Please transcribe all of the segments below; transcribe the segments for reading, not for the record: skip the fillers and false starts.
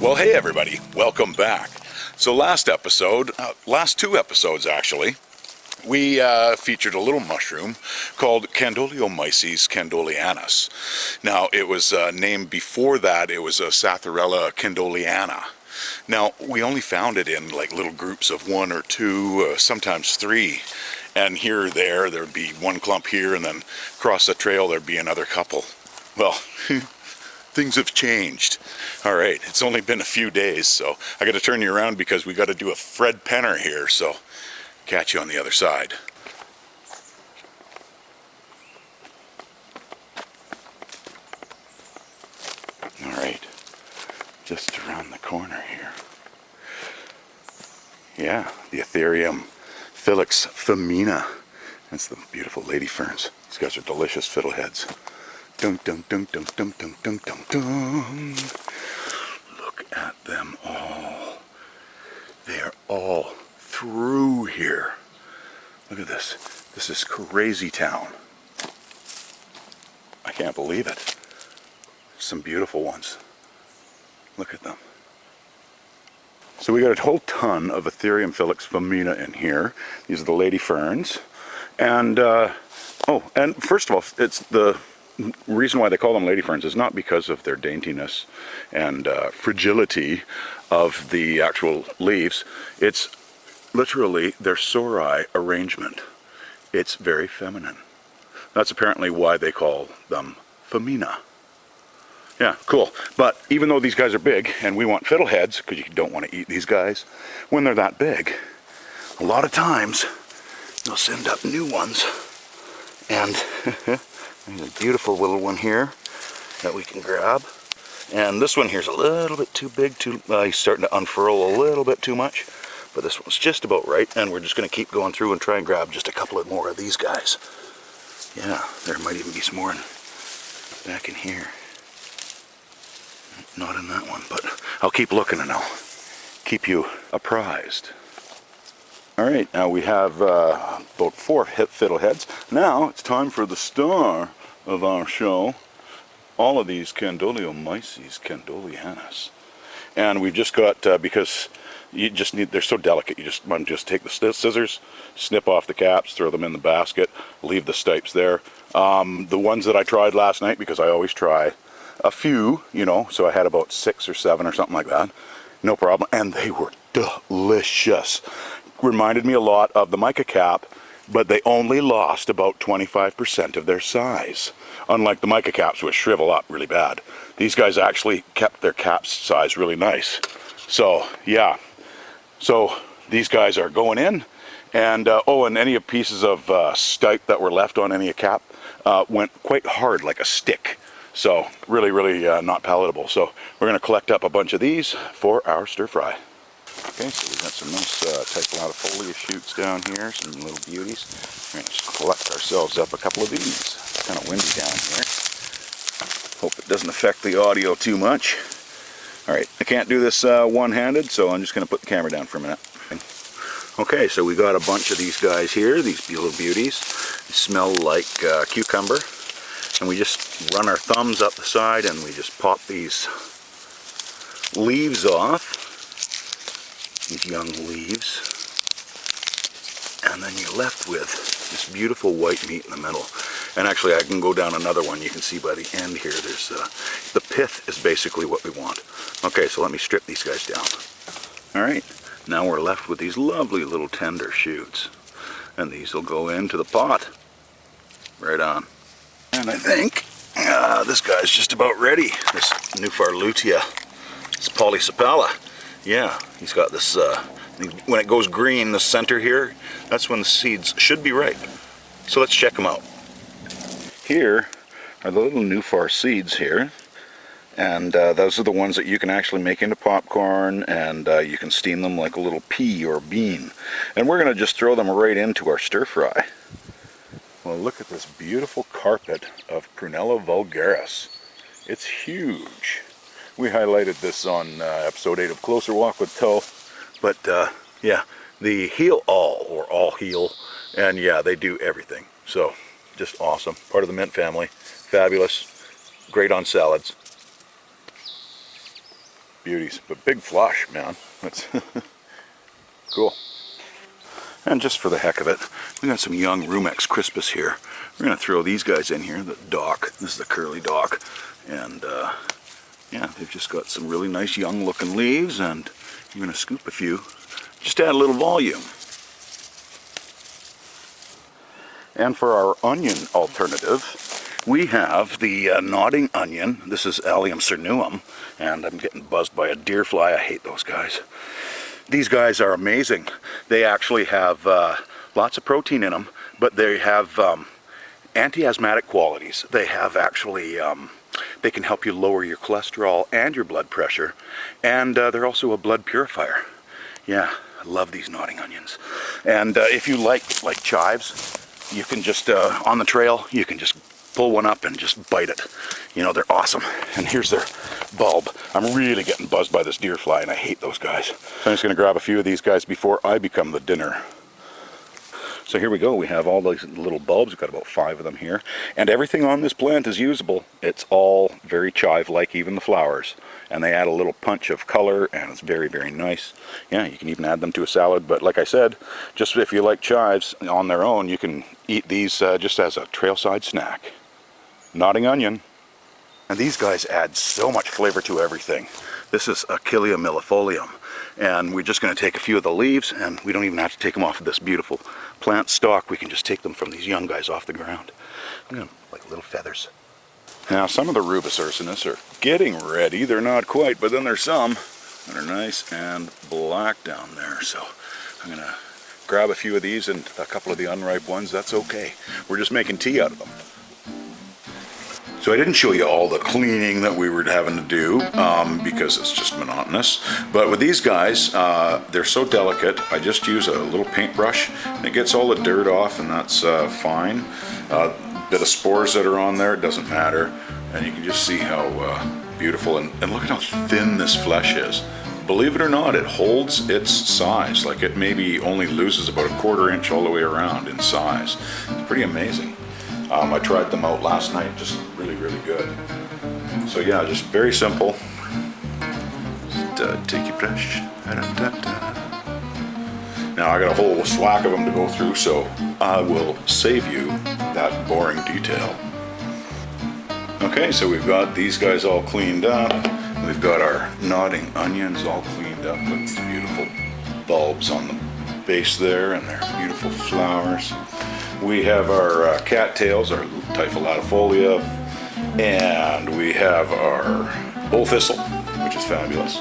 Well, hey everybody, welcome back. So last two episodes actually, we featured a little mushroom called Candoleomyces candoleanus. Now it was named before that, it was a Satharella candoleana. Now we only found it in like little groups of one or two, sometimes three. And here or there'd be one clump here, and then across the trail there'd be another couple. Well, things have changed. All right, it's only been a few days, so I got to turn you around because we got to do a Fred Penner here, so catch you on the other side. All right, just around the corner here. Yeah, the Ethereum Filix femina. That's the beautiful lady ferns. These guys are delicious fiddleheads. Dun dun dun dun dun dun dun dun dun. Look at them all. They are all through here. Look at this. This is crazy town. I can't believe it. Some beautiful ones. Look at them. So we got a whole ton of Ethereum Filix femina in here. These are the lady ferns. And, and first of all, it's the reason why they call them lady ferns is not because of their daintiness and fragility of the actual leaves. It's literally their sori arrangement. It's very feminine. That's apparently why they call them femina. Yeah, cool. But even though these guys are big, and we want fiddleheads, because you don't want to eat these guys when they're that big, a lot of times they'll send up new ones. And there's a beautiful little one here that we can grab. And this one here's a little bit too big. He's starting to unfurl a little bit too much. But this one's just about right. And we're just going to keep going through and try and grab just a couple of more of these guys. Yeah, there might even be some more back in here. Not in that one, but I'll keep looking and I'll keep you apprised. All right, now we have about 4 fiddleheads. Now it's time for the star of our show. All of these Candoleomyces candoleanus. And we've just got, because you just need, they're so delicate, you just want to just take the scissors, snip off the caps, throw them in the basket, leave the stipes there. The ones that I tried last night, because I always try a few, you know, so I had about 6 or 7 or something like that. No problem, and they were delicious. Reminded me a lot of the mica cap, but they only lost about 25% of their size. Unlike the mica caps, which shrivel up really bad. These guys actually kept their caps size really nice. So, yeah. So, these guys are going in. And, and any pieces of stipe that were left on any cap went quite hard, like a stick. So, really, really not palatable. So, we're going to collect up a bunch of these for our stir fry. Okay, so we've got some nice typelatifolia shoots down here, some little beauties. We're going to just collect ourselves up a couple of these. It's kind of windy down here. Hope it doesn't affect the audio too much. Alright, I can't do this one-handed, so I'm just going to put the camera down for a minute. Okay, so we got a bunch of these guys here, these little beauties. They smell like cucumber. And we just run our thumbs up the side and we just pop these leaves off. These young leaves, and then you're left with this beautiful white meat in the middle. And actually I can go down another one. You can see by the end here there's the pith is basically what we want. Okay, so let me strip these guys down. Alright, now we're left with these lovely little tender shoots, and these will go into the pot. Right on. And I think this guy's just about ready. This Nufarlutia, it's Polysepala. Yeah, he's got this, when it goes green, the center here, that's when the seeds should be ripe. So let's check them out. Here are the little Nufar seeds here. And those are the ones that you can actually make into popcorn, and you can steam them like a little pea or bean. And we're going to just throw them right into our stir fry. Well, look at this beautiful carpet of Prunella vulgaris. It's huge. We highlighted this on episode 8 of Closer Walk with Toe, but yeah, the heel all, or all heel, and yeah, they do everything. So, just awesome. Part of the mint family. Fabulous. Great on salads. beauties. But big flush, man. That's cool. And just for the heck of it, we got some young Rumex crispus here. We're going to throw these guys in here, the dock. This is the curly dock. And yeah, they've just got some really nice young looking leaves, and I'm going to scoop a few. Just add a little volume. And for our onion alternative, we have the nodding onion. This is Allium cernuum, and I'm getting buzzed by a deer fly. I hate those guys. These guys are amazing. They actually have lots of protein in them, but they have anti-asthmatic qualities. They have actually, they can help you lower your cholesterol and your blood pressure, and they're also a blood purifier. Yeah, I love these nodding onions. And if you like chives, you can just, on the trail, you can just pull one up and just bite it. You know, they're awesome. And here's their bulb. I'm really getting buzzed by this deer fly, and I hate those guys. So I'm just going to grab a few of these guys before I become the dinner. So here we go. We have all these little bulbs. We've got about 5 of them here. And everything on this plant is usable. It's all very chive-like, even the flowers. And they add a little punch of color, and it's very, very nice. Yeah, you can even add them to a salad. But like I said, just if you like chives on their own, you can eat these just as a trailside snack. Nodding onion. And these guys add so much flavor to everything. This is Achillea millefolium. And we're just going to take a few of the leaves, and we don't even have to take them off of this beautiful plant stalk. We can just take them from these young guys off the ground. Look at them, like little feathers. Now, some of the Rubus ursinus are getting ready. They're not quite, but then there's some that are nice and black down there. So I'm going to grab a few of these and a couple of the unripe ones. That's okay. We're just making tea out of them. So I didn't show you all the cleaning that we were having to do because it's just monotonous. But with these guys, they're so delicate, I just use a little paintbrush and it gets all the dirt off, and that's fine. Bit of spores that are on there, it doesn't matter. And you can just see how beautiful, and look at how thin this flesh is. Believe it or not, it holds its size. Like, it maybe only loses about 1/4 inch all the way around in size. It's pretty amazing. I tried them out last night, just really, really good. So yeah, just very simple. Just take your brush. Now I got a whole swack of them to go through, so I will save you that boring detail. Okay, so we've got these guys all cleaned up. We've got our nodding onions all cleaned up with beautiful bulbs on the base there, and their beautiful flowers. We have our cattails, our Typholatifolia, and we have our bull thistle, which is fabulous,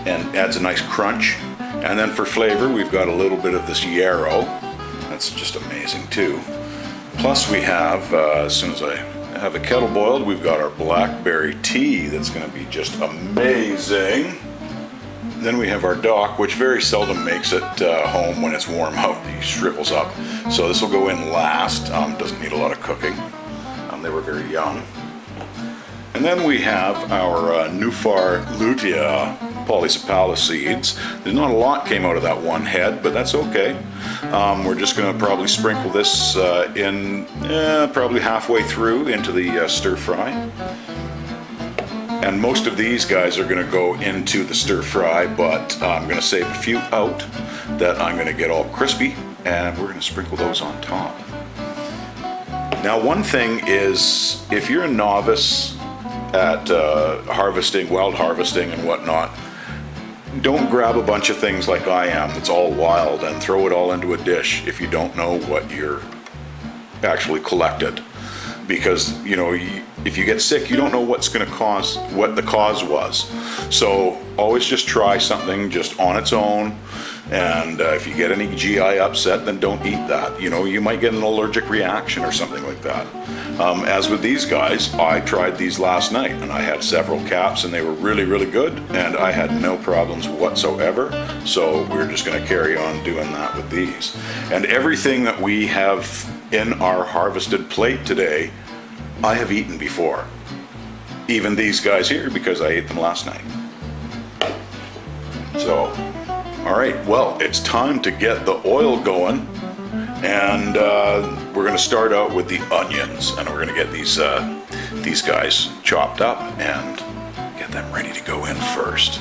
and adds a nice crunch. And then for flavor, we've got a little bit of this yarrow. That's just amazing too. Plus we have, as soon as I have the kettle boiled, we've got our blackberry tea that's going to be just amazing. Then we have our dock, which very seldom makes it home when it's warm out. He shrivels up. So this will go in last. Doesn't need a lot of cooking. They were very young. And then we have our Nufar lutea polycephalus seeds. There's not a lot came out of that one head, but that's okay. We're just going to probably sprinkle this in probably halfway through into the stir fry. And most of these guys are going to go into the stir fry, but I'm going to save a few out that I'm going to get all crispy, and we're going to sprinkle those on top. Now, one thing is, if you're a novice at harvesting, wild harvesting and whatnot, don't grab a bunch of things like I am that's all wild and throw it all into a dish if you don't know what you're actually collected. Because, you know, if you get sick, you don't know what the cause was. So always just try something just on its own. And if you get any GI upset, then don't eat that. You know, you might get an allergic reaction or something like that. As with these guys, I tried these last night and I had several caps and they were really, really good. And I had no problems whatsoever. So we're just going to carry on doing that with these. And everything that we have in our harvested plate today, I have eaten before. Even these guys here, because I ate them last night. So, all right, well, it's time to get the oil going. And we're going to start out with the onions, and we're going to get these guys chopped up and get them ready to go in first.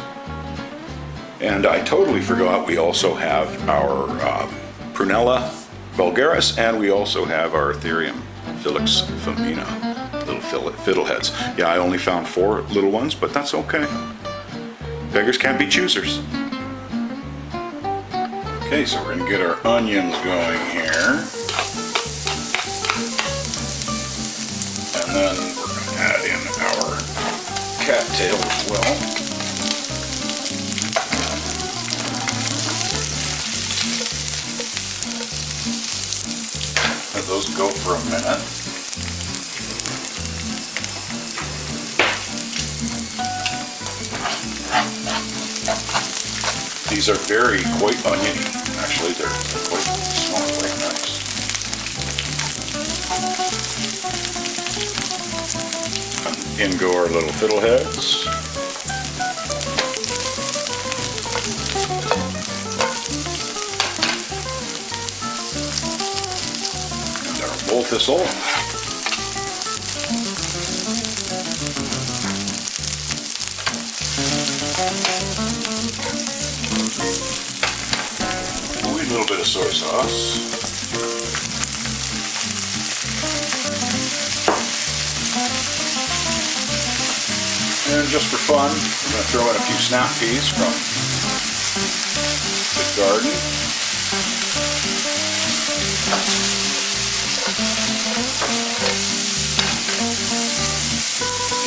And I totally forgot we also have our Prunella vulgaris, and we also have our Ethereum Felix Femina, little fiddleheads. Yeah, I only found 4 little ones, but that's okay. Beggars can't be choosers. Okay, so we're gonna get our onions going here. And then we're gonna add in our cattail as well. Let those go for a minute. These are quite oniony. Actually, they're smell quite nice. And in go our little fiddleheads. And our bull thistle. A little bit of soy sauce. And just for fun, I'm going to throw in a few snap peas from the garden.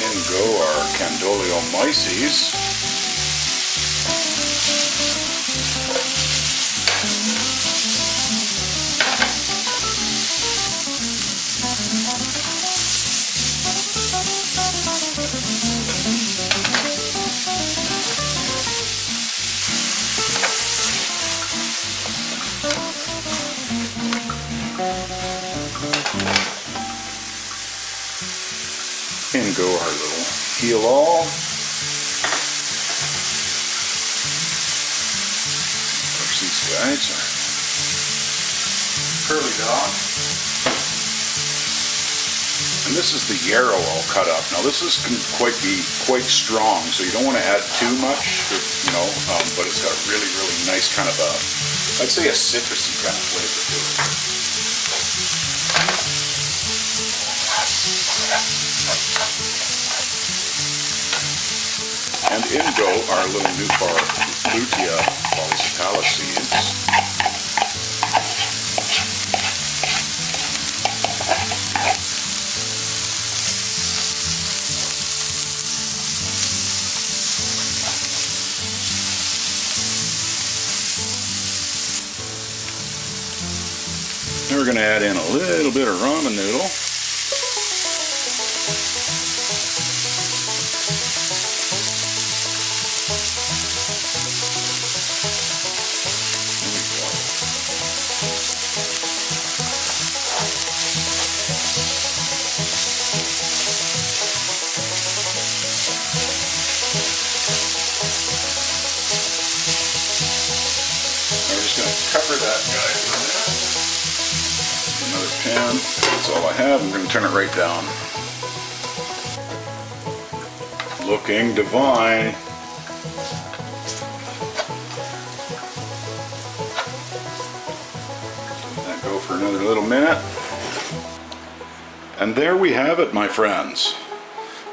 In go our Candoleomyces. In go our little heel all. Of course, these guys are curly dog. And this is the yarrow all cut up. Now this can be quite strong, so you don't want to add too much, but it's got a really, really nice kind of I'd say a citrusy kind of flavor to it. And in go our little Nufar Lutea polycephalus seeds. Then we're going to add in a little bit of ramen noodle. Cover that guy for a minute. Another pan. That's all I have. I'm going to turn it right down. Looking divine. Let that go for another little minute. And there we have it, my friends.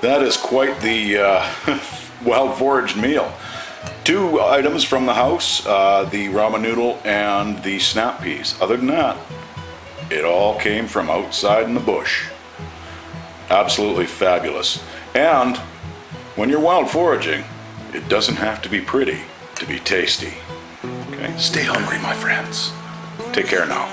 That is quite the wild foraged meal. 2 items from the house, the ramen noodle and the snap peas. Other than that, it all came from outside in the bush. Absolutely fabulous. And when you're wild foraging, it doesn't have to be pretty to be tasty. Okay? Stay hungry, my friends. Take care now.